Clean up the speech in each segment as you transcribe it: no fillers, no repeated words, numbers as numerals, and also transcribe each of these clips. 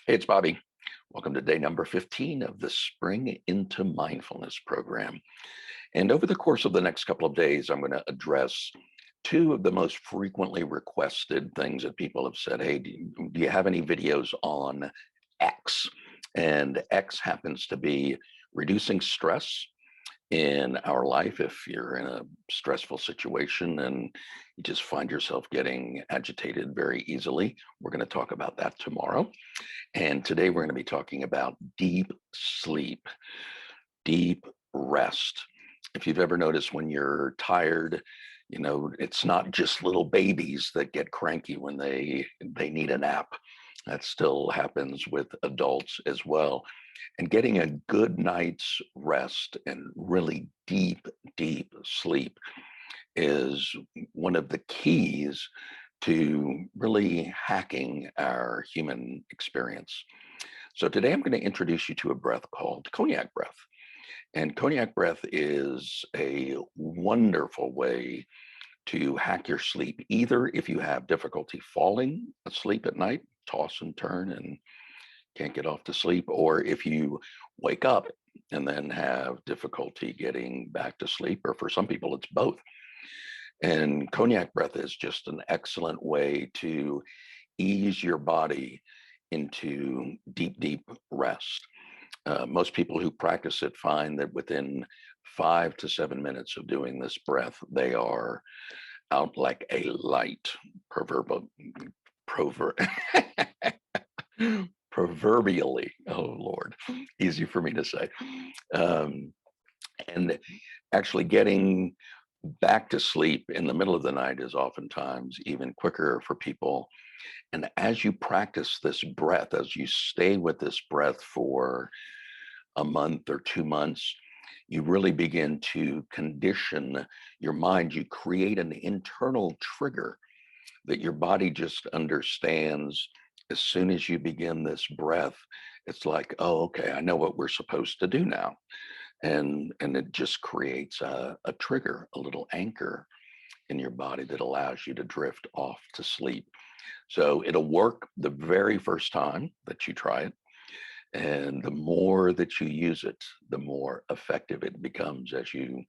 Hey, it's Bobby. Welcome to day number 15 of the Spring into Mindfulness program. And over the course of the next couple of days, I'm going to address two of the most frequently requested things that people have said. Hey, do you have any videos on X? And X happens to be reducing stress in our life. If you're in a stressful situation and you just find yourself getting agitated very easily, we're going to talk about that tomorrow. And today we're going to be talking about deep sleep, deep rest. If you've ever noticed when you're tired, it's not just little babies that get cranky when they need a nap. That still happens with adults as well. And getting a good night's rest and really deep, deep sleep is one of the keys to really hacking our human experience. So today I'm going to introduce you to a breath called Cognac breath. And Cognac breath is a wonderful way to hack your sleep, either if you have difficulty falling asleep at night, toss and turn and can't get off to sleep, or if you wake up and then have difficulty getting back to sleep, or for some people, it's both. And Cognac breath is just an excellent way to ease your body into deep, deep rest. Most people who practice it find that within 5 to 7 minutes of doing this breath, they are out like a light, proverbial, prover, proverbially. Oh Lord, easy for me to say. Um, and actually getting back to sleep in the middle of the night is oftentimes even quicker for people. And as you practice this breath, as you stay with this breath for a month or 2 months, you really begin to condition your mind. You create an internal trigger that your body just understands. As soon as you begin this breath, it's like, oh, okay, I know what we're supposed to do now. And it just creates a trigger, a little anchor in your body that allows you to drift off to sleep. So it'll work the very first time that you try it. And the more that you use it, the more effective it becomes as you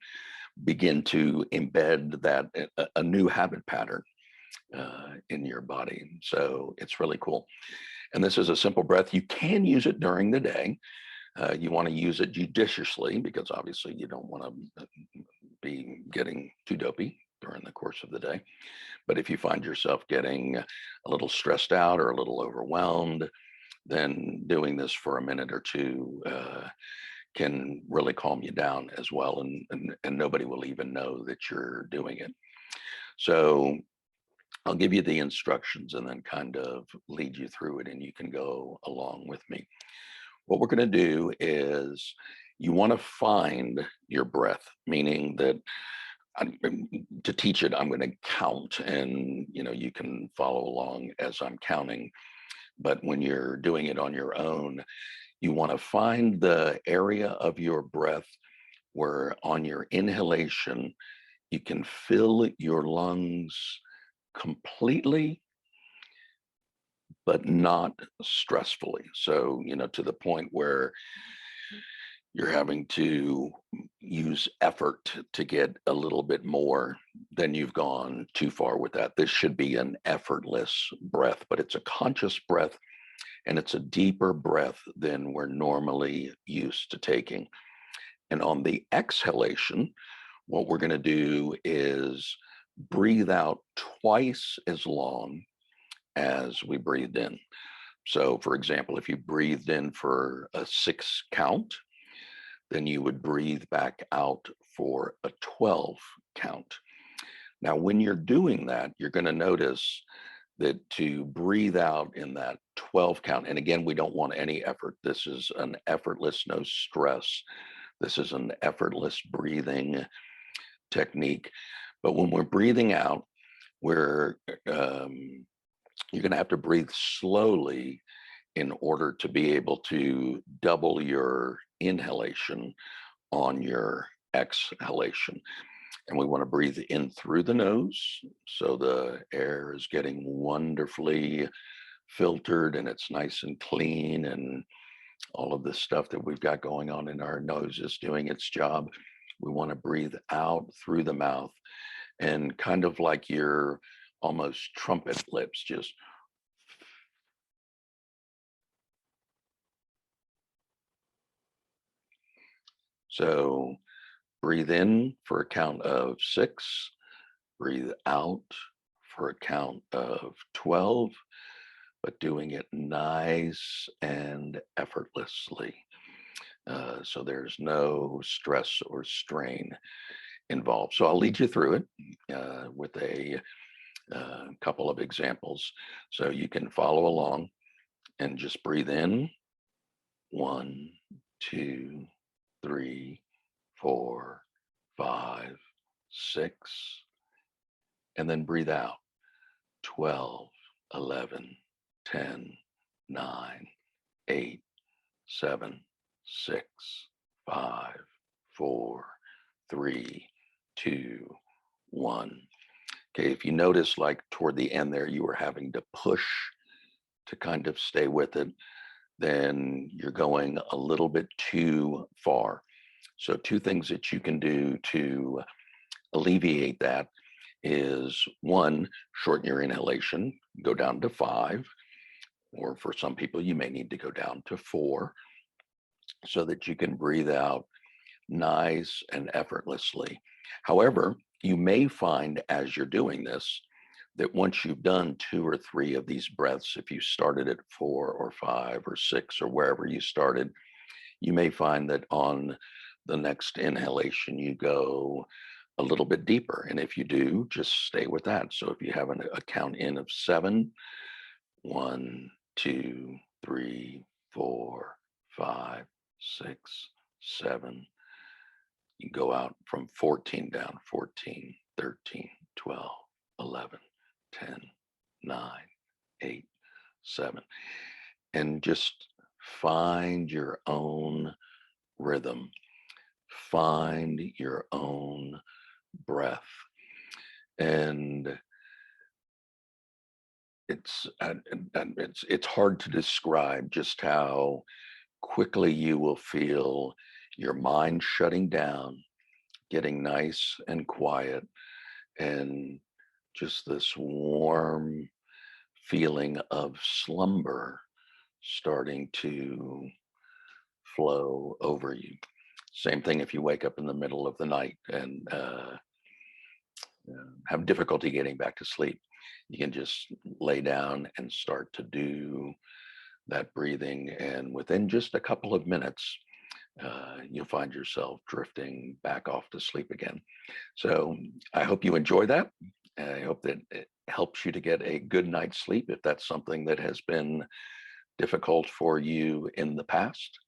begin to embed that a new habit pattern in your body. So it's really cool. And this is a simple breath. You can use it during the day. You want to use it judiciously because obviously you don't want to be getting too dopey during the course of the day. But if you find yourself getting a little stressed out or a little overwhelmed, then doing this for a minute or two can really calm you down as well. And nobody will even know that you're doing it. So I'll give you the instructions and then kind of lead you through it, and you can go along with me. What we're going to do is you want to find your breath, meaning that to teach it, I'm going to count, and you can follow along as I'm counting. But when you're doing it on your own, you want to find the area of your breath where on your inhalation, you can fill your lungs completely, but not stressfully. So, to the point where you're having to use effort to get a little bit more, then you've gone too far with that. This should be an effortless breath, but it's a conscious breath and it's a deeper breath than we're normally used to taking. And on the exhalation, what we're going to do is breathe out twice as long as we breathed in. So, for example, if you breathed in for a 6 count, then you would breathe back out for a 12 count. Now, when you're doing that, you're going to notice that to breathe out in that 12 count, and again, we don't want any effort. This is an effortless, no stress. This is an effortless breathing technique. But when we're breathing out, we're you're going to have to breathe slowly in order to be able to double your inhalation on your exhalation. And we want to breathe in through the nose. So the air is getting wonderfully filtered and it's nice and clean, and all of this stuff that we've got going on in our nose is doing its job. We want to breathe out through the mouth, and kind of like your almost trumpet lips, just so breathe in for a count of 6, breathe out for a count of 12, but doing it nice and effortlessly. So there's no stress or strain involved. So I'll lead you through it with a couple of examples so you can follow along, and just breathe in 1, 2, 3, 4, 5, 6, and then breathe out 12, 11, 10, 9, 8, 7, 6, 5, 4, 3, 2, 1. Okay, if you notice, like toward the end there, you were having to push to kind of stay with it, then you're going a little bit too far. So 2 things that you can do to alleviate that is, 1, shorten your inhalation, go down to 5, or for some people, you may need to go down to 4, so that you can breathe out nice and effortlessly. However, you may find as you're doing this that once you've done 2 or 3 of these breaths, if you started at 4 or 5 or 6 or wherever you started, you may find that on the next inhalation you go a little bit deeper. And if you do, just stay with that. So if you have a count in of 7, 1, 2, 3, 4, 5, 6, 7, you go out from 14 down: 14, 13, 12, 11, 10, 9, 8, 7. And just find your own rhythm, find your own breath. And it's hard to describe just how quickly you will feel your mind shutting down, getting nice and quiet, and just this warm feeling of slumber starting to flow over you. Same thing if you wake up in the middle of the night and have difficulty getting back to sleep. You can just lay down and start to do that breathing, and within just a couple of minutes, you'll find yourself drifting back off to sleep again. So I hope you enjoy that. I hope that it helps you to get a good night's sleep if that's something that has been difficult for you in the past.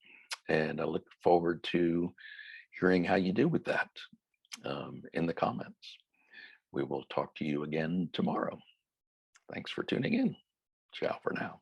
And I look forward to hearing how you do with that in the comments. We will talk to you again tomorrow. Thanks for tuning in. Ciao for now.